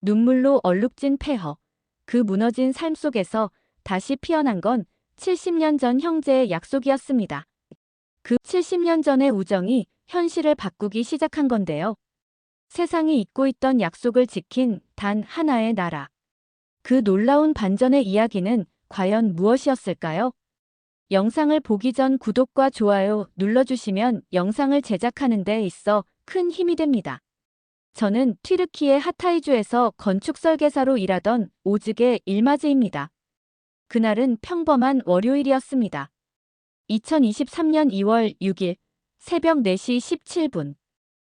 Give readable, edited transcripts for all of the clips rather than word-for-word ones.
눈물로 얼룩진 폐허. 그 무너진 삶 속에서 다시 피어난 건 70년 전 형제의 약속이었습니다. 그 70년 전의 우정이 현실을 바꾸기 시작한 건데요. 세상이 잊고 있던 약속을 지킨 단 하나의 나라. 그 놀라운 반전의 이야기는 과연 무엇이었을까요? 영상을 보기 전 구독과 좋아요 눌러주시면 영상을 제작하는 데 있어 큰 힘이 됩니다. 저는 튀르키예 하타이주에서 건축 설계사로 일하던 오즈게 일마즈입니다. 그날은 평범한 월요일이었습니다. 2023년 2월 6일 새벽 4시 17분.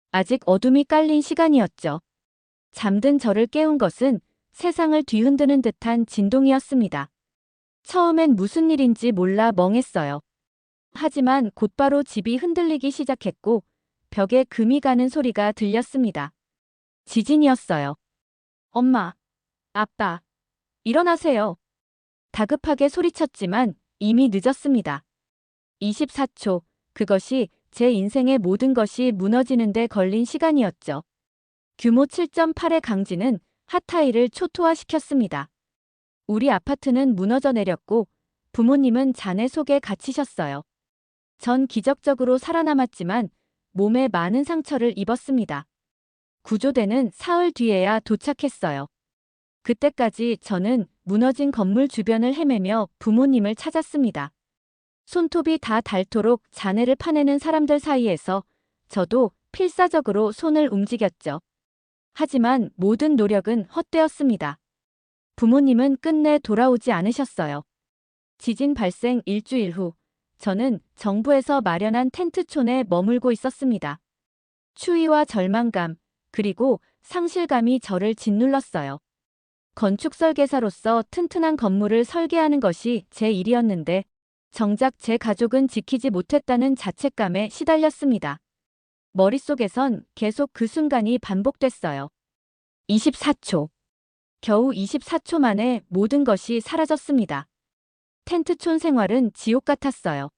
아직 어둠이 깔린 시간이었죠. 잠든 저를 깨운 것은 세상을 뒤흔드는 듯한 진동이었습니다. 처음엔 무슨 일인지 몰라 멍했어요. 하지만 곧바로 집이 흔들리기 시작했고 벽에 금이 가는 소리가 들렸습니다. 지진이었어요. 엄마, 아빠, 일어나세요. 다급하게 소리쳤지만 이미 늦었습니다. 24초, 그것이 제 인생의 모든 것이 무너지는 데 걸린 시간이었죠. 규모 7.8의 강진은 하타이를 초토화시켰습니다. 우리 아파트는 무너져 내렸고 부모님은 잔해 속에 갇히셨어요. 전 기적적으로 살아남았지만 몸에 많은 상처를 입었습니다. 구조대는 사흘 뒤에야 도착했어요. 그때까지 저는 무너진 건물 주변을 헤매며 부모님을 찾았습니다. 손톱이 다 닳도록 잔해를 파내는 사람들 사이에서 저도 필사적으로 손을 움직였죠. 하지만 모든 노력은 헛되었습니다. 부모님은 끝내 돌아오지 않으셨어요. 지진 발생 일주일 후, 저는 정부에서 마련한 텐트촌에 머물고 있었습니다. 추위와 절망감, 그리고 상실감이 저를 짓눌렀어요. 건축 설계사로서 튼튼한 건물을 설계하는 것이 제 일이었는데, 정작 제 가족은 지키지 못했다는 자책감에 시달렸습니다. 머릿속에선 계속 그 순간이 반복됐어요. 24초. 겨우 24초 만에 모든 것이 사라졌습니다. 텐트촌 생활은 지옥 같았어요.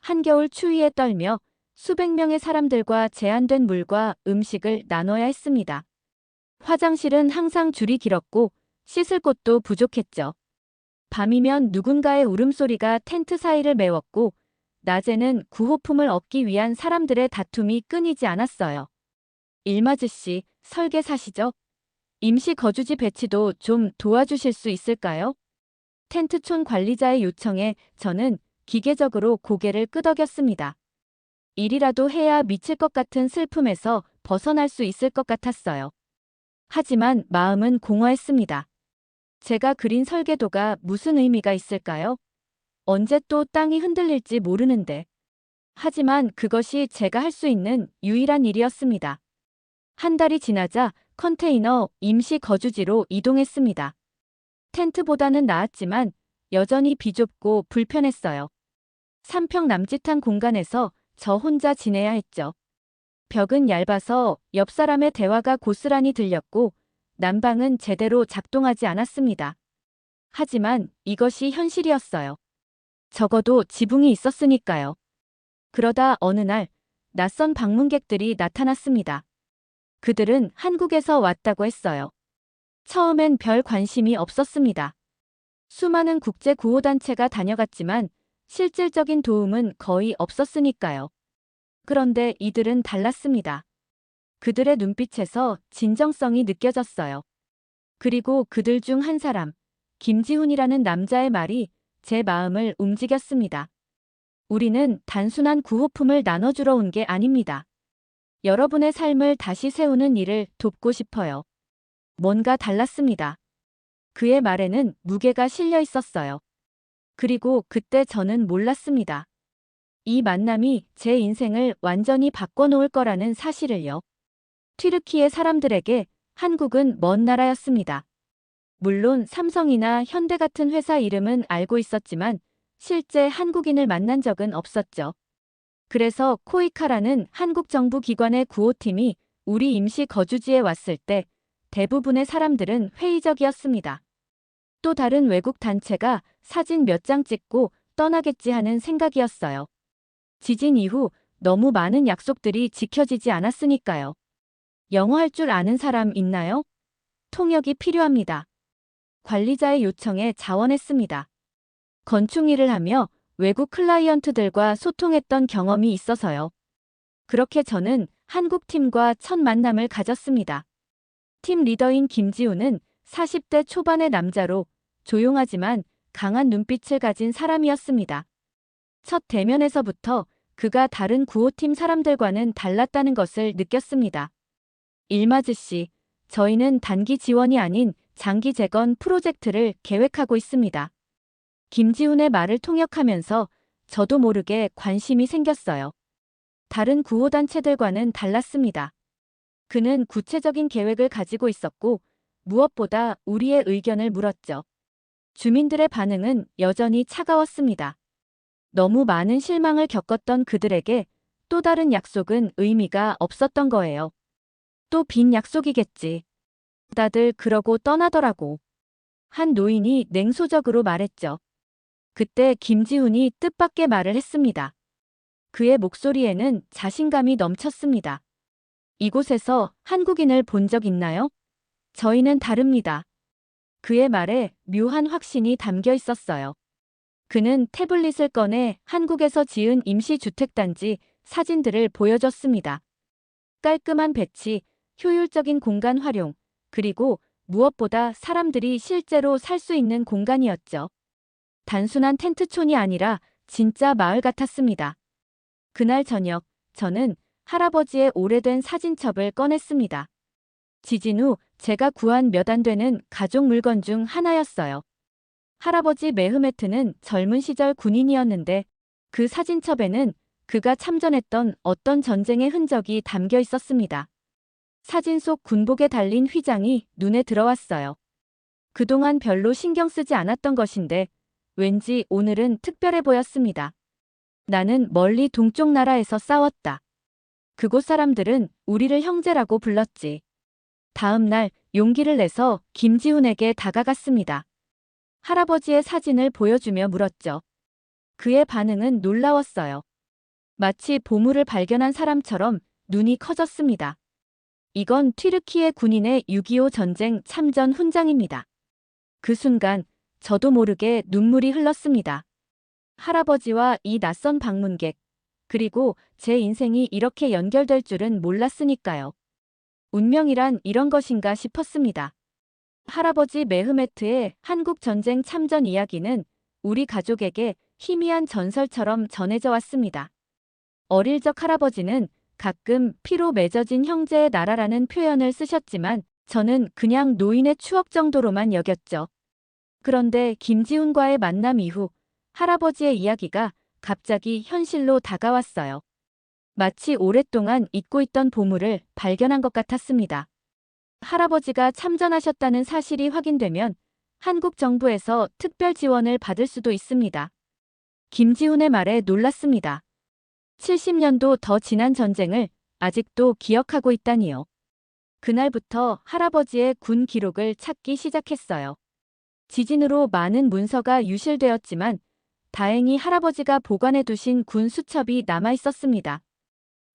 한겨울 추위에 떨며 수백 명의 사람들과 제한된 물과 음식을 나눠야 했습니다. 화장실은 항상 줄이 길었고 씻을 곳도 부족했죠. 밤이면 누군가의 울음소리가 텐트 사이를 메웠고 낮에는 구호품을 얻기 위한 사람들의 다툼이 끊이지 않았어요. 일마즈 씨, 설계사시죠? 임시 거주지 배치도 좀 도와주실 수 있을까요? 텐트촌 관리자의 요청에 저는 기계적으로 고개를 끄덕였습니다. 일이라도 해야 미칠 것 같은 슬픔에서 벗어날 수 있을 것 같았어요. 하지만 마음은 공허했습니다. 제가 그린 설계도가 무슨 의미가 있을까요? 언제 또 땅이 흔들릴지 모르는데. 하지만 그것이 제가 할 수 있는 유일한 일이었습니다. 한 달이 지나자 컨테이너 임시 거주지로 이동했습니다. 텐트보다는 나았지만 여전히 비좁고 불편했어요. 3평 남짓한 공간에서 저 혼자 지내야 했죠. 벽은 얇아서 옆 사람의 대화가 고스란히 들렸고 난방은 제대로 작동하지 않았습니다. 하지만 이것이 현실이었어요. 적어도 지붕이 있었으니까요. 그러다 어느 날 낯선 방문객들이 나타났습니다. 그들은 한국에서 왔다고 했어요. 처음엔 별 관심이 없었습니다. 수많은 국제 구호단체가 다녀갔지만 실질적인 도움은 거의 없었으니까요. 그런데 이들은 달랐습니다. 그들의 눈빛에서 진정성이 느껴졌어요. 그리고 그들 중 한 사람, 김지훈이라는 남자의 말이 제 마음을 움직였습니다. 우리는 단순한 구호품을 나눠주러 온 게 아닙니다. 여러분의 삶을 다시 세우는 일을 돕고 싶어요. 뭔가 달랐습니다. 그의 말에는 무게가 실려 있었어요. 그리고 그때 저는 몰랐습니다. 이 만남이 제 인생을 완전히 바꿔놓을 거라는 사실을요. 튀르키예 사람들에게 한국은 먼 나라였습니다. 물론 삼성이나 현대 같은 회사 이름은 알고 있었지만 실제 한국인을 만난 적은 없었죠. 그래서 코이카라는 한국 정부 기관의 구호팀이 우리 임시 거주지에 왔을 때 대부분의 사람들은 회의적이었습니다. 또 다른 외국 단체가 사진 몇 장 찍고 떠나겠지 하는 생각이었어요. 지진 이후 너무 많은 약속들이 지켜지지 않았으니까요. 영어 할 줄 아는 사람 있나요? 통역이 필요합니다. 관리자의 요청에 자원했습니다. 건축 일을 하며 외국 클라이언트들과 소통했던 경험이 있어서요. 그렇게 저는 한국 팀과 첫 만남을 가졌습니다. 팀 리더인 김지우는 40대 초반의 남자로 조용하지만 강한 눈빛을 가진 사람이었습니다. 첫 대면에서부터 그가 다른 구호팀 사람들과는 달랐다는 것을 느꼈습니다. 일마즈 씨, 저희는 단기 지원이 아닌 장기 재건 프로젝트를 계획하고 있습니다. 김지훈의 말을 통역하면서 저도 모르게 관심이 생겼어요. 다른 구호단체들과는 달랐습니다. 그는 구체적인 계획을 가지고 있었고 무엇보다 우리의 의견을 물었죠. 주민들의 반응은 여전히 차가웠습니다. 너무 많은 실망을 겪었던 그들에게 또 다른 약속은 의미가 없었던 거예요. 또 빈 약속이겠지. 다들 그러고 떠나더라고. 한 노인이 냉소적으로 말했죠. 그때 김지훈이 뜻밖의 말을 했습니다. 그의 목소리에는 자신감이 넘쳤습니다. 이곳에서 한국인을 본 적 있나요? 저희는 다릅니다. 그의 말에 묘한 확신이 담겨 있었어요. 그는 태블릿을 꺼내 한국에서 지은 임시주택단지 사진들을 보여줬습니다. 깔끔한 배치, 효율적인 공간 활용, 그리고 무엇보다 사람들이 실제로 살 수 있는 공간이었죠. 단순한 텐트촌이 아니라 진짜 마을 같았습니다. 그날 저녁, 저는 할아버지의 오래된 사진첩을 꺼냈습니다. 지진 후 제가 구한 몇 안 되는 가족 물건 중 하나였어요. 할아버지 메흐메트는 젊은 시절 군인이었는데 그 사진첩에는 그가 참전했던 어떤 전쟁의 흔적이 담겨 있었습니다. 사진 속 군복에 달린 휘장이 눈에 들어왔어요. 그동안 별로 신경 쓰지 않았던 것인데 왠지 오늘은 특별해 보였습니다. 나는 멀리 동쪽 나라에서 싸웠다. 그곳 사람들은 우리를 형제라고 불렀지. 다음 날 용기를 내서 김지훈에게 다가갔습니다. 할아버지의 사진을 보여주며 물었죠. 그의 반응은 놀라웠어요. 마치 보물을 발견한 사람처럼 눈이 커졌습니다. 이건 튀르키예 군인의 6.25 전쟁 참전 훈장입니다. 그 순간 저도 모르게 눈물이 흘렀습니다. 할아버지와 이 낯선 방문객, 그리고 제 인생이 이렇게 연결될 줄은 몰랐으니까요. 운명이란 이런 것인가 싶었습니다. 할아버지 메흐메트의 한국 전쟁 참전 이야기는 우리 가족에게 희미한 전설처럼 전해져 왔습니다. 어릴 적 할아버지는 가끔 피로 맺어진 형제의 나라라는 표현을 쓰셨지만 저는 그냥 노인의 추억 정도로만 여겼죠. 그런데 김지훈과의 만남 이후 할아버지의 이야기가 갑자기 현실로 다가왔어요. 마치 오랫동안 잊고 있던 보물을 발견한 것 같았습니다. 할아버지가 참전하셨다는 사실이 확인되면 한국 정부에서 특별 지원을 받을 수도 있습니다. 김지훈의 말에 놀랐습니다. 70년도 더 지난 전쟁을 아직도 기억하고 있다니요. 그날부터 할아버지의 군 기록을 찾기 시작했어요. 지진으로 많은 문서가 유실되었지만 다행히 할아버지가 보관해 두신 군 수첩이 남아 있었습니다.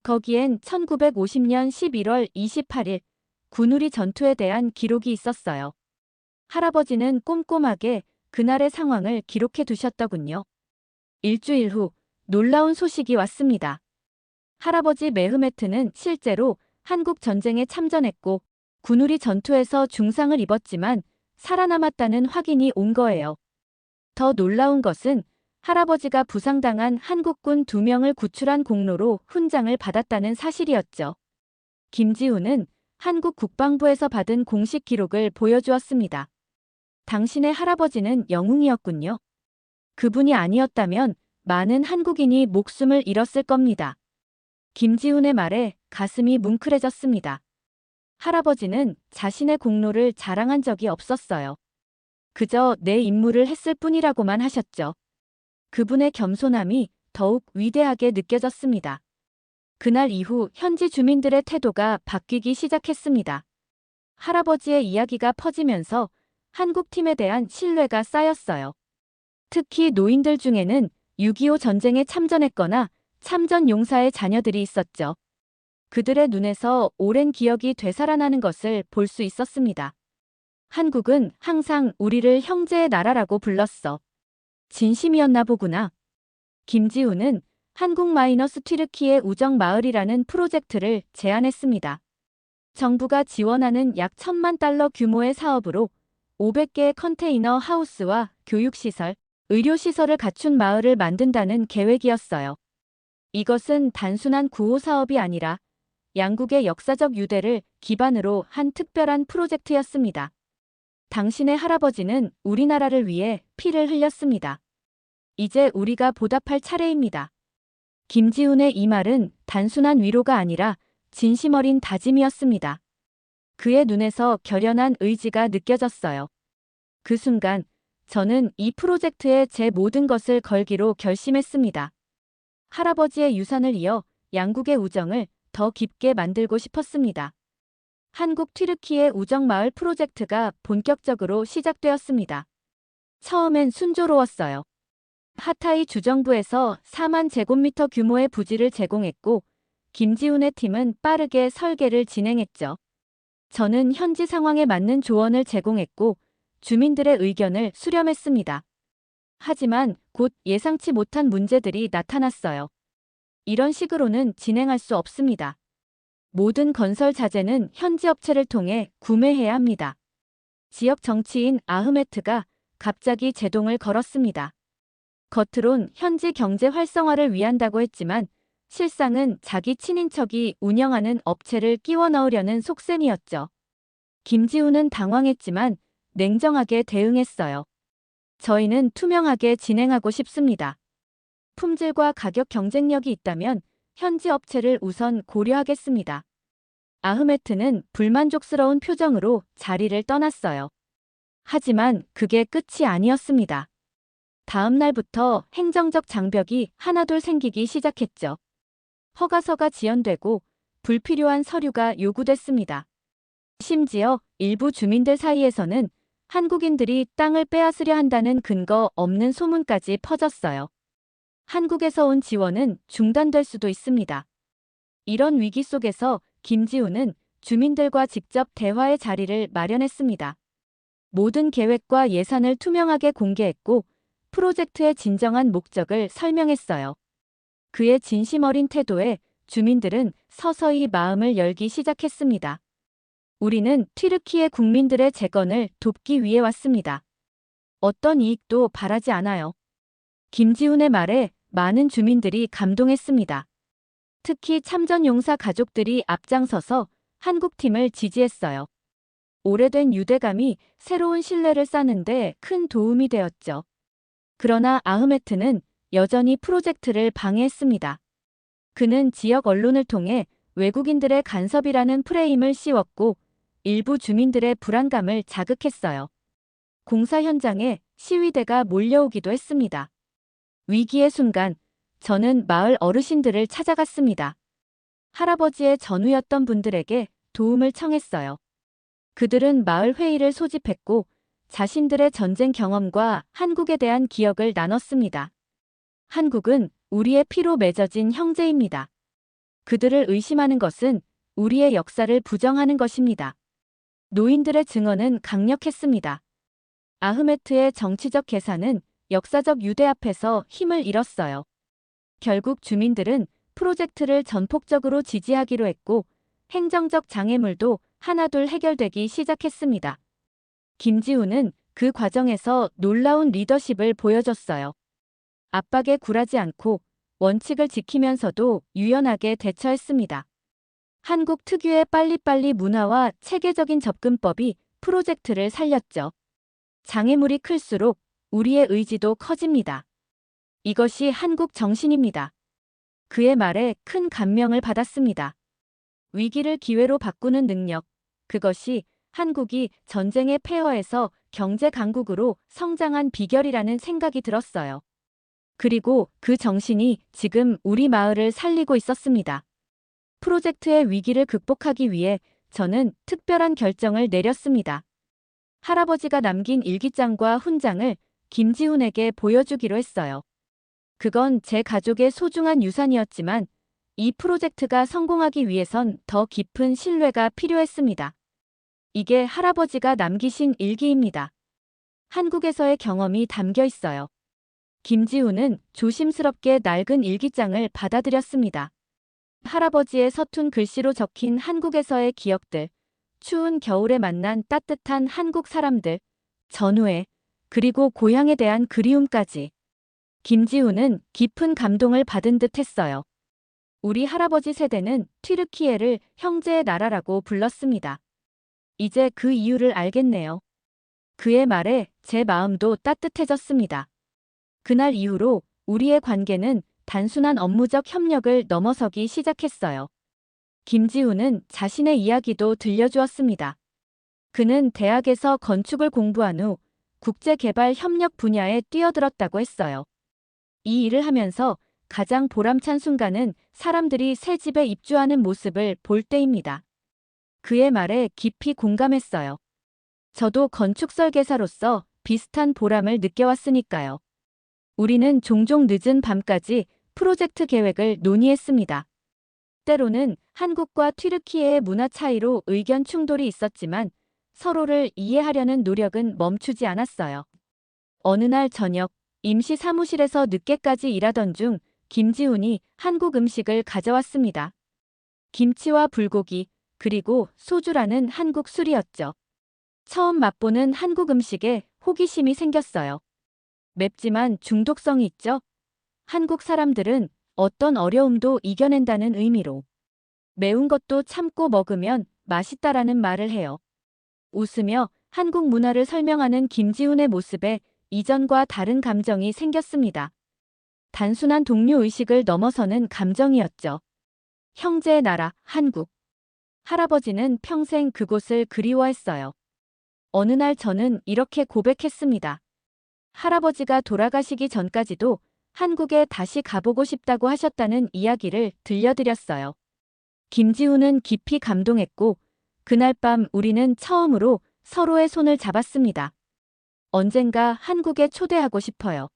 거기엔 1950년 11월 28일 군우리 전투에 대한 기록이 있었어요. 할아버지는 꼼꼼하게 그날의 상황을 기록해 두셨더군요. 일주일 후 놀라운 소식이 왔습니다. 할아버지 메흐메트는 실제로 한국 전쟁에 참전했고 군우리 전투에서 중상을 입었지만 살아남았다는 확인이 온 거예요. 더 놀라운 것은 할아버지가 부상당한 한국군 2명을 구출한 공로로 훈장을 받았다는 사실이었죠. 김지훈은 한국 국방부에서 받은 공식 기록을 보여주었습니다. 당신의 할아버지는 영웅이었군요. 그분이 아니었다면 많은 한국인이 목숨을 잃었을 겁니다. 김지훈의 말에 가슴이 뭉클해졌습니다. 할아버지는 자신의 공로를 자랑한 적이 없었어요. 그저 내 임무를 했을 뿐이라고만 하셨죠. 그분의 겸손함이 더욱 위대하게 느껴졌습니다. 그날 이후 현지 주민들의 태도가 바뀌기 시작했습니다. 할아버지의 이야기가 퍼지면서 한국팀에 대한 신뢰가 쌓였어요. 특히 노인들 중에는 6.25 전쟁에 참전했거나 참전 용사의 자녀들이 있었죠. 그들의 눈에서 오랜 기억이 되살아나는 것을 볼 수 있었습니다. 한국은 항상 우리를 형제의 나라라고 불렀어. 진심이었나 보구나. 김지우는 한국 마이너스 튀르키예 우정 마을이라는 프로젝트를 제안했습니다. 정부가 지원하는 약 1,000만 달러 규모의 사업으로 500개의 컨테이너 하우스와 교육시설, 의료시설을 갖춘 마을을 만든다는 계획이었어요. 이것은 단순한 구호 사업이 아니라 양국의 역사적 유대를 기반으로 한 특별한 프로젝트였습니다. 당신의 할아버지는 우리나라를 위해 피를 흘렸습니다. 이제 우리가 보답할 차례입니다. 김지훈의 이 말은 단순한 위로가 아니라 진심 어린 다짐이었습니다. 그의 눈에서 결연한 의지가 느껴졌어요. 그 순간 저는 이 프로젝트에 제 모든 것을 걸기로 결심했습니다. 할아버지의 유산을 이어 양국의 우정을 더 깊게 만들고 싶었습니다. 한국 튀르키예 우정마을 프로젝트가 본격적으로 시작되었습니다. 처음엔 순조로웠어요. 하타이 주정부에서 4만 제곱미터 규모의 부지를 제공했고 김지훈의 팀은 빠르게 설계를 진행했죠. 저는 현지 상황에 맞는 조언을 제공했고 주민들의 의견을 수렴했습니다. 하지만 곧 예상치 못한 문제들이 나타났어요. 이런 식으로는 진행할 수 없습니다. 모든 건설 자재는 현지 업체를 통해 구매해야 합니다. 지역 정치인 아흐메트가 갑자기 제동을 걸었습니다. 겉으론 현지 경제 활성화를 위한다고 했지만 실상은 자기 친인척이 운영하는 업체를 끼워 넣으려는 속셈이었죠. 김지훈은 당황했지만 냉정하게 대응했어요. 저희는 투명하게 진행하고 싶습니다. 품질과 가격 경쟁력이 있다면 현지 업체를 우선 고려하겠습니다. 아흐메트는 불만족스러운 표정으로 자리를 떠났어요. 하지만 그게 끝이 아니었습니다. 다음 날부터 행정적 장벽이 하나둘 생기기 시작했죠. 허가서가 지연되고 불필요한 서류가 요구됐습니다. 심지어 일부 주민들 사이에서는 한국인들이 땅을 빼앗으려 한다는 근거 없는 소문까지 퍼졌어요. 한국에서 온 지원은 중단될 수도 있습니다. 이런 위기 속에서 김지훈은 주민들과 직접 대화의 자리를 마련했습니다. 모든 계획과 예산을 투명하게 공개했고 프로젝트의 진정한 목적을 설명했어요. 그의 진심 어린 태도에 주민들은 서서히 마음을 열기 시작했습니다. 우리는 튀르키예 국민들의 재건을 돕기 위해 왔습니다. 어떤 이익도 바라지 않아요. 김지훈의 말에 많은 주민들이 감동했습니다. 특히 참전용사 가족들이 앞장서서 한국팀을 지지했어요. 오래된 유대감이 새로운 신뢰를 쌓는데 큰 도움이 되었죠. 그러나 아흐메트는 여전히 프로젝트를 방해했습니다. 그는 지역 언론을 통해 외국인들의 간섭이라는 프레임을 씌웠고 일부 주민들의 불안감을 자극했어요. 공사 현장에 시위대가 몰려오기도 했습니다. 위기의 순간 저는 마을 어르신들을 찾아갔습니다. 할아버지의 전우였던 분들에게 도움을 청했어요. 그들은 마을 회의를 소집했고 자신들의 전쟁 경험과 한국에 대한 기억을 나눴습니다. 한국은 우리의 피로 맺어진 형제입니다. 그들을 의심하는 것은 우리의 역사를 부정하는 것입니다. 노인들의 증언은 강력했습니다. 아흐메트의 정치적 계산은 역사적 유대 앞에서 힘을 잃었어요. 결국 주민들은 프로젝트를 전폭적으로 지지하기로 했고 행정적 장애물도 하나둘 해결되기 시작했습니다. 김지훈은 그 과정에서 놀라운 리더십을 보여줬어요. 압박에 굴하지 않고 원칙을 지키면서도 유연하게 대처했습니다. 한국 특유의 빨리빨리 문화와 체계적인 접근법이 프로젝트를 살렸죠. 장애물이 클수록 우리의 의지도 커집니다. 이것이 한국 정신입니다. 그의 말에 큰 감명을 받았습니다. 위기를 기회로 바꾸는 능력, 그것이 한국이 전쟁의 폐허에서 경제 강국으로 성장한 비결이라는 생각이 들었어요. 그리고 그 정신이 지금 우리 마을을 살리고 있었습니다. 프로젝트의 위기를 극복하기 위해 저는 특별한 결정을 내렸습니다. 할아버지가 남긴 일기장과 훈장을 김지훈에게 보여주기로 했어요. 그건 제 가족의 소중한 유산이었지만 이 프로젝트가 성공하기 위해선 더 깊은 신뢰가 필요했습니다. 이게 할아버지가 남기신 일기입니다. 한국에서의 경험이 담겨 있어요. 김지우는 조심스럽게 낡은 일기장을 받아들였습니다. 할아버지의 서툰 글씨로 적힌 한국에서의 기억들, 추운 겨울에 만난 따뜻한 한국 사람들, 전우회, 그리고 고향에 대한 그리움까지. 김지우는 깊은 감동을 받은 듯 했어요. 우리 할아버지 세대는 튀르키예를 형제의 나라라고 불렀습니다. 이제 그 이유를 알겠네요. 그의 말에 제 마음도 따뜻해졌습니다. 그날 이후로 우리의 관계는 단순한 업무적 협력을 넘어서기 시작했어요. 김지우는 자신의 이야기도 들려주었습니다. 그는 대학에서 건축을 공부한 후 국제개발 협력 분야에 뛰어들었다고 했어요. 이 일을 하면서 가장 보람찬 순간은 사람들이 새 집에 입주하는 모습을 볼 때입니다. 그의 말에 깊이 공감했어요. 저도 건축 설계사로서 비슷한 보람을 느껴왔으니까요. 우리는 종종 늦은 밤까지 프로젝트 계획을 논의했습니다. 때로는 한국과 튀르키예의 문화 차이로 의견 충돌이 있었지만 서로를 이해하려는 노력은 멈추지 않았어요. 어느 날 저녁, 임시 사무실에서 늦게까지 일하던 중 김지훈이 한국 음식을 가져왔습니다. 김치와 불고기, 그리고 소주라는 한국 술이었죠. 처음 맛보는 한국 음식에 호기심이 생겼어요. 맵지만 중독성이 있죠? 한국 사람들은 어떤 어려움도 이겨낸다는 의미로 매운 것도 참고 먹으면 맛있다라는 말을 해요. 웃으며 한국 문화를 설명하는 김지훈의 모습에 이전과 다른 감정이 생겼습니다. 단순한 동료 의식을 넘어서는 감정이었죠. 형제의 나라, 한국. 할아버지는 평생 그곳을 그리워했어요. 어느 날 저는 이렇게 고백했습니다. 할아버지가 돌아가시기 전까지도 한국에 다시 가보고 싶다고 하셨다는 이야기를 들려드렸어요. 김지훈은 깊이 감동했고 그날 밤 우리는 처음으로 서로의 손을 잡았습니다. 언젠가 한국에 초대하고 싶어요.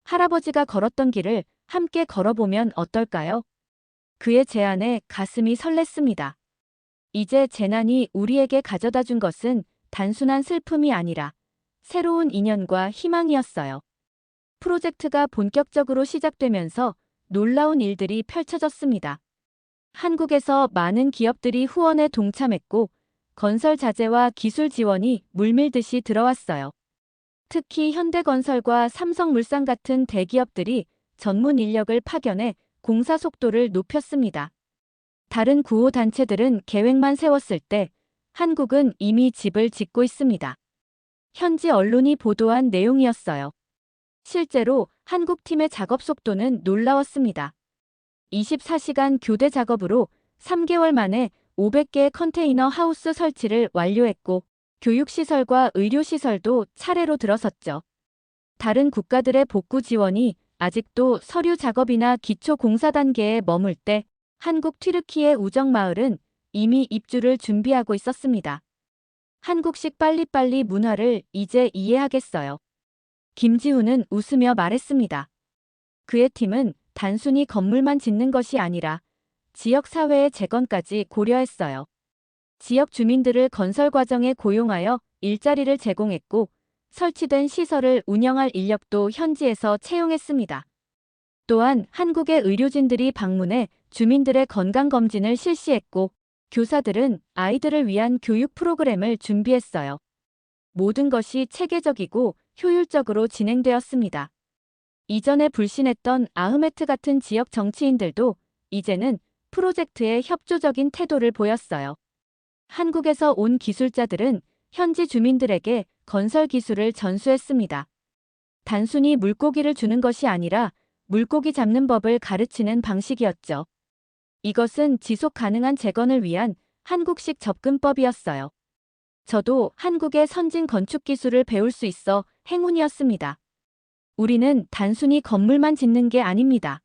할아버지가 걸었던 길을 함께 걸어보면 어떨까요? 그의 제안에 가슴이 설렜습니다. 이제 재난이 우리에게 가져다 준 것은 단순한 슬픔이 아니라 새로운 인연과 희망이었어요. 프로젝트가 본격적으로 시작되면서 놀라운 일들이 펼쳐졌습니다. 한국에서 많은 기업들이 후원에 동참했고 건설 자재와 기술 지원이 물밀듯이 들어왔어요. 특히 현대건설과 삼성물산 같은 대기업들이 전문 인력을 파견해 공사 속도를 높였습니다. 다른 구호단체들은 계획만 세웠을 때 한국은 이미 집을 짓고 있습니다. 현지 언론이 보도한 내용이었어요. 실제로 한국팀의 작업 속도는 놀라웠습니다. 24시간 교대 작업으로 3개월 만에 500개의 컨테이너 하우스 설치를 완료했고 교육시설과 의료시설도 차례로 들어섰죠. 다른 국가들의 복구 지원이 아직도 서류 작업이나 기초 공사 단계에 머물 때 한국 튀르키예 우정마을은 이미 입주를 준비하고 있었습니다. 한국식 빨리빨리 문화를 이제 이해하겠어요. 김지훈은 웃으며 말했습니다. 그의 팀은 단순히 건물만 짓는 것이 아니라 지역 사회의 재건까지 고려했어요. 지역 주민들을 건설 과정에 고용하여 일자리를 제공했고 설치된 시설을 운영할 인력도 현지에서 채용했습니다. 또한 한국의 의료진들이 방문해 주민들의 건강검진을 실시했고 교사들은 아이들을 위한 교육 프로그램을 준비했어요. 모든 것이 체계적이고 효율적으로 진행되었습니다. 이전에 불신했던 아흐메트 같은 지역 정치인들도 이제는 프로젝트에 협조적인 태도를 보였어요. 한국에서 온 기술자들은 현지 주민들에게 건설 기술을 전수했습니다. 단순히 물고기를 주는 것이 아니라 물고기 잡는 법을 가르치는 방식이었죠. 이것은 지속 가능한 재건을 위한 한국식 접근법이었어요. 저도 한국의 선진 건축 기술을 배울 수 있어 행운이었습니다. 우리는 단순히 건물만 짓는 게 아닙니다.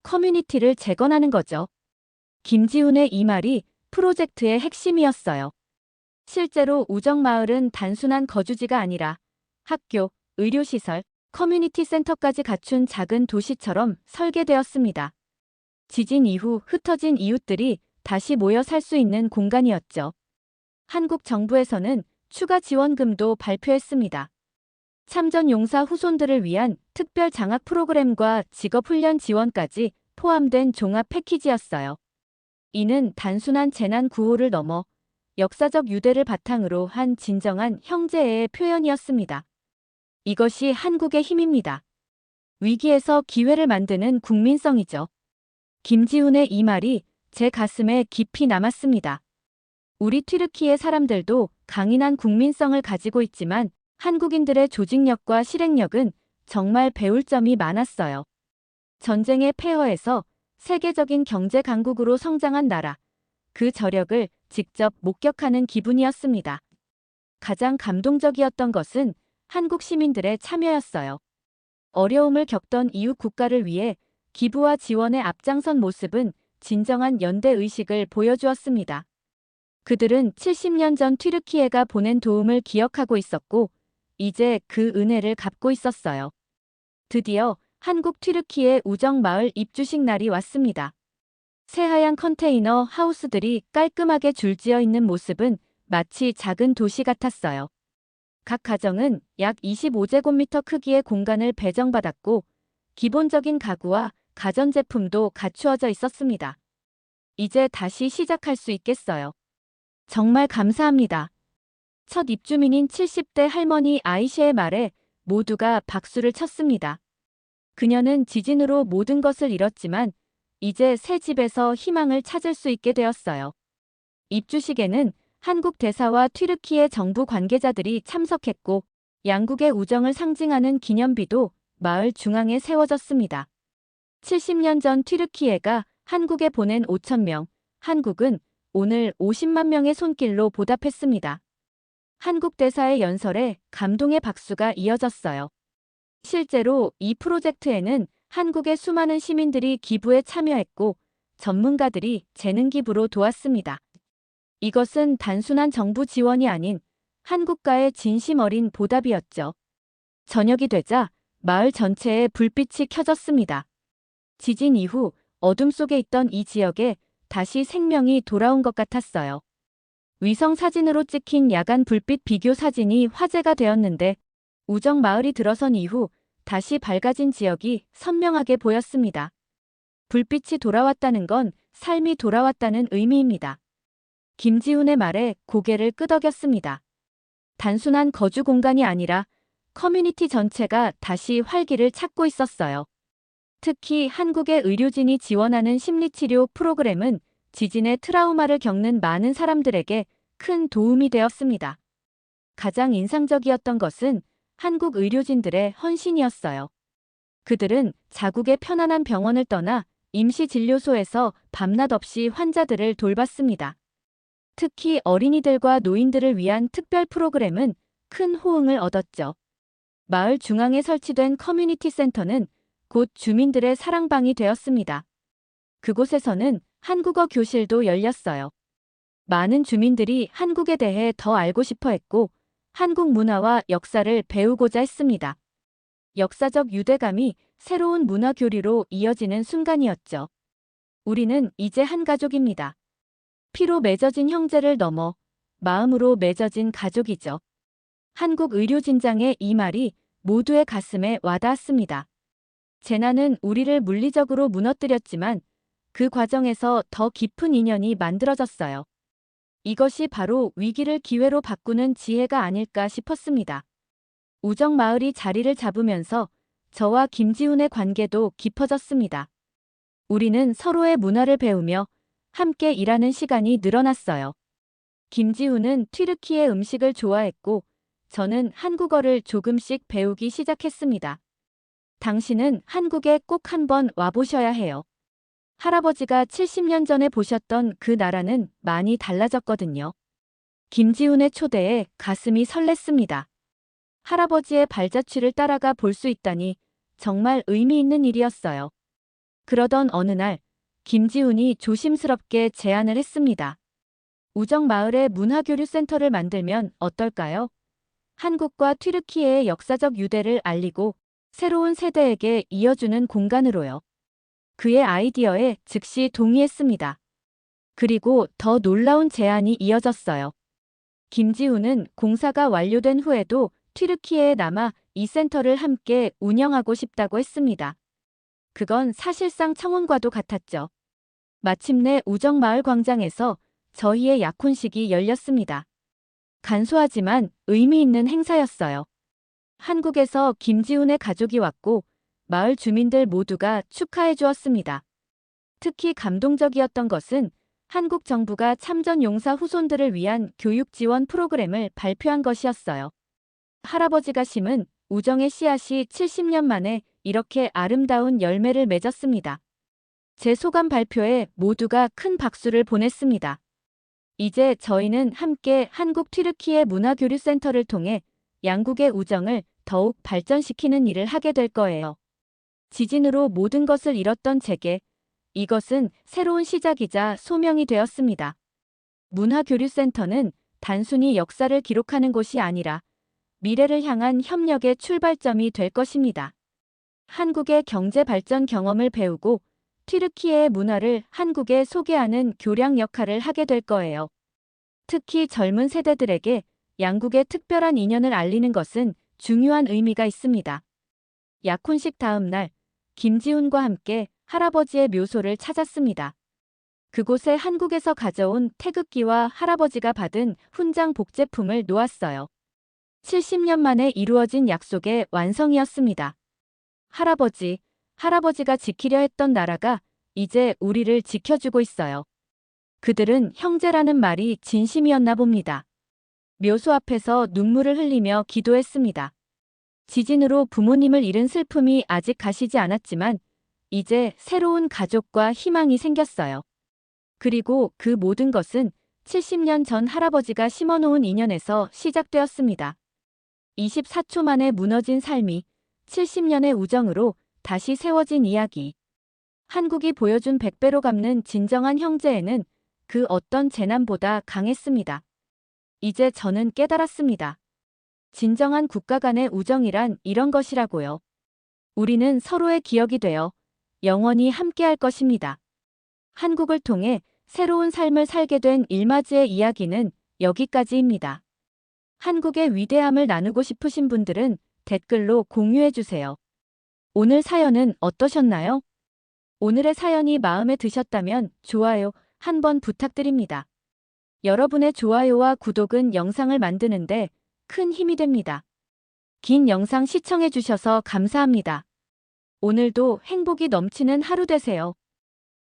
커뮤니티를 재건하는 거죠. 김지훈의 이 말이 프로젝트의 핵심이었어요. 실제로 우정마을은 단순한 거주지가 아니라 학교, 의료시설, 커뮤니티 센터까지 갖춘 작은 도시처럼 설계되었습니다. 지진 이후 흩어진 이웃들이 다시 모여 살 수 있는 공간이었죠. 한국 정부에서는 추가 지원금도 발표했습니다. 참전용사 후손들을 위한 특별 장학 프로그램과 직업훈련 지원까지 포함된 종합 패키지였어요. 이는 단순한 재난 구호를 넘어 역사적 유대를 바탕으로 한 진정한 형제애의 표현이었습니다. 이것이 한국의 힘입니다. 위기에서 기회를 만드는 국민성이죠. 김지훈의 이 말이 제 가슴에 깊이 남았습니다. 우리 튀르키예 사람들도 강인한 국민성을 가지고 있지만 한국인들의 조직력과 실행력은 정말 배울 점이 많았어요. 전쟁의 폐허에서 세계적인 경제 강국으로 성장한 나라, 그 저력을 직접 목격하는 기분이었습니다. 가장 감동적이었던 것은 한국 시민들의 참여였어요. 어려움을 겪던 이웃 국가를 위해 기부와 지원에 앞장선 모습은 진정한 연대의식을 보여주었습니다. 그들은 70년 전 튀르키예가 보낸 도움을 기억하고 있었고, 이제 그 은혜를 갚고 있었어요. 드디어 한국 튀르키예 우정마을 입주식 날이 왔습니다. 새하얀 컨테이너 하우스들이 깔끔하게 줄지어 있는 모습은 마치 작은 도시 같았어요. 각 가정은 약 25제곱미터 크기의 공간을 배정받았고, 기본적인 가구와 가전제품도 갖추어져 있었습니다. 이제 다시 시작할 수 있겠어요. 정말 감사합니다. 첫 입주민인 70대 할머니 아이셰의 말에 모두가 박수를 쳤습니다. 그녀는 지진으로 모든 것을 잃었지만 이제 새 집에서 희망을 찾을 수 있게 되었어요. 입주식에는 한국 대사와 튀르키예 정부 관계자들이 참석했고, 양국의 우정을 상징하는 기념비도 마을 중앙에 세워졌습니다. 70년 전 튀르키예가 한국에 보낸 5,000명, 한국은 오늘 50만 명의 손길로 보답했습니다. 한국 대사의 연설에 감동의 박수가 이어졌어요. 실제로 이 프로젝트에는 한국의 수많은 시민들이 기부에 참여했고, 전문가들이 재능 기부로 도왔습니다. 이것은 단순한 정부 지원이 아닌 한국과의 진심 어린 보답이었죠. 저녁이 되자 마을 전체에 불빛이 켜졌습니다. 지진 이후 어둠 속에 있던 이 지역에 다시 생명이 돌아온 것 같았어요. 위성 사진으로 찍힌 야간 불빛 비교 사진이 화제가 되었는데, 우정 마을이 들어선 이후 다시 밝아진 지역이 선명하게 보였습니다. 불빛이 돌아왔다는 건 삶이 돌아왔다는 의미입니다. 김지훈의 말에 고개를 끄덕였습니다. 단순한 거주 공간이 아니라 커뮤니티 전체가 다시 활기를 찾고 있었어요. 특히 한국의 의료진이 지원하는 심리치료 프로그램은 지진의 트라우마를 겪는 많은 사람들에게 큰 도움이 되었습니다. 가장 인상적이었던 것은 한국 의료진들의 헌신이었어요. 그들은 자국의 편안한 병원을 떠나 임시진료소에서 밤낮 없이 환자들을 돌봤습니다. 특히 어린이들과 노인들을 위한 특별 프로그램은 큰 호응을 얻었죠. 마을 중앙에 설치된 커뮤니티 센터는 곧 주민들의 사랑방이 되었습니다. 그곳에서는 한국어 교실도 열렸어요. 많은 주민들이 한국에 대해 더 알고 싶어 했고, 한국 문화와 역사를 배우고자 했습니다. 역사적 유대감이 새로운 문화 교류로 이어지는 순간이었죠. 우리는 이제 한 가족입니다. 피로 맺어진 형제를 넘어 마음으로 맺어진 가족이죠. 한국 의료진장의 이 말이 모두의 가슴에 와닿았습니다. 재난은 우리를 물리적으로 무너뜨렸지만 그 과정에서 더 깊은 인연이 만들어졌어요. 이것이 바로 위기를 기회로 바꾸는 지혜가 아닐까 싶었습니다. 우정 마을이 자리를 잡으면서 저와 김지훈의 관계도 깊어졌습니다. 우리는 서로의 문화를 배우며 함께 일하는 시간이 늘어났어요. 김지훈은 튀르키예 음식을 좋아했고, 저는 한국어를 조금씩 배우기 시작했습니다. 당신은 한국에 꼭 한번 와보셔야 해요. 할아버지가 70년 전에 보셨던 그 나라는 많이 달라졌거든요. 김지훈의 초대에 가슴이 설렜습니다. 할아버지의 발자취를 따라가 볼 수 있다니 정말 의미 있는 일이었어요. 그러던 어느 날, 김지훈이 조심스럽게 제안을 했습니다. 우정마을에 문화교류센터를 만들면 어떨까요? 한국과 튀르키예의 역사적 유대를 알리고 새로운 세대에게 이어주는 공간으로요. 그의 아이디어에 즉시 동의했습니다. 그리고 더 놀라운 제안이 이어졌어요. 김지훈은 공사가 완료된 후에도 튀르키예에 남아 이 센터를 함께 운영하고 싶다고 했습니다. 그건 사실상 청혼과도 같았죠. 마침내 우정마을 광장에서 저희의 약혼식이 열렸습니다. 간소하지만 의미 있는 행사였어요. 한국에서 김지훈의 가족이 왔고 마을 주민들 모두가 축하해 주었습니다. 특히 감동적이었던 것은 한국 정부가 참전 용사 후손들을 위한 교육 지원 프로그램을 발표한 것이었어요. 할아버지가 심은 우정의 씨앗이 70년 만에 이렇게 아름다운 열매를 맺었습니다. 제 소감 발표에 모두가 큰 박수를 보냈습니다. 이제 저희는 함께 한국 튀르키예 문화교류센터를 통해 양국의 우정을 더욱 발전시키는 일을 하게 될 거예요. 지진으로 모든 것을 잃었던 제게 이것은 새로운 시작이자 소명이 되었습니다. 문화교류센터는 단순히 역사를 기록하는 곳이 아니라 미래를 향한 협력의 출발점이 될 것입니다. 한국의 경제 발전 경험을 배우고 튀르키예의 문화를 한국에 소개하는 교량 역할을 하게 될 거예요. 특히 젊은 세대들에게 양국의 특별한 인연을 알리는 것은 중요한 의미가 있습니다. 약혼식 다음 날, 김지훈과 함께 할아버지의 묘소를 찾았습니다. 그곳에 한국에서 가져온 태극기와 할아버지가 받은 훈장 복제품을 놓았어요. 70년 만에 이루어진 약속의 완성이었습니다. 할아버지가 지키려 했던 나라가 이제 우리를 지켜주고 있어요. 그들은 형제라는 말이 진심이었나 봅니다. 묘소 앞에서 눈물을 흘리며 기도했습니다. 지진으로 부모님을 잃은 슬픔이 아직 가시지 않았지만 이제 새로운 가족과 희망이 생겼어요. 그리고 그 모든 것은 70년 전 할아버지가 심어놓은 인연에서 시작되었습니다. 24초 만에 무너진 삶이 70년의 우정으로 다시 세워진 이야기. 한국이 보여준 100배로 갚는 진정한 형제애는 그 어떤 재난보다 강했습니다. 이제 저는 깨달았습니다. 진정한 국가 간의 우정이란 이런 것이라고요. 우리는 서로의 기억이 되어 영원히 함께할 것입니다. 한국을 통해 새로운 삶을 살게 된 일마지의 이야기는 여기까지입니다. 한국의 위대함을 나누고 싶으신 분들은 댓글로 공유해주세요. 오늘 사연은 어떠셨나요? 오늘의 사연이 마음에 드셨다면 좋아요 한번 부탁드립니다. 여러분의 좋아요와 구독은 영상을 만드는데 큰 힘이 됩니다. 긴 영상 시청해주셔서 감사합니다. 오늘도 행복이 넘치는 하루 되세요.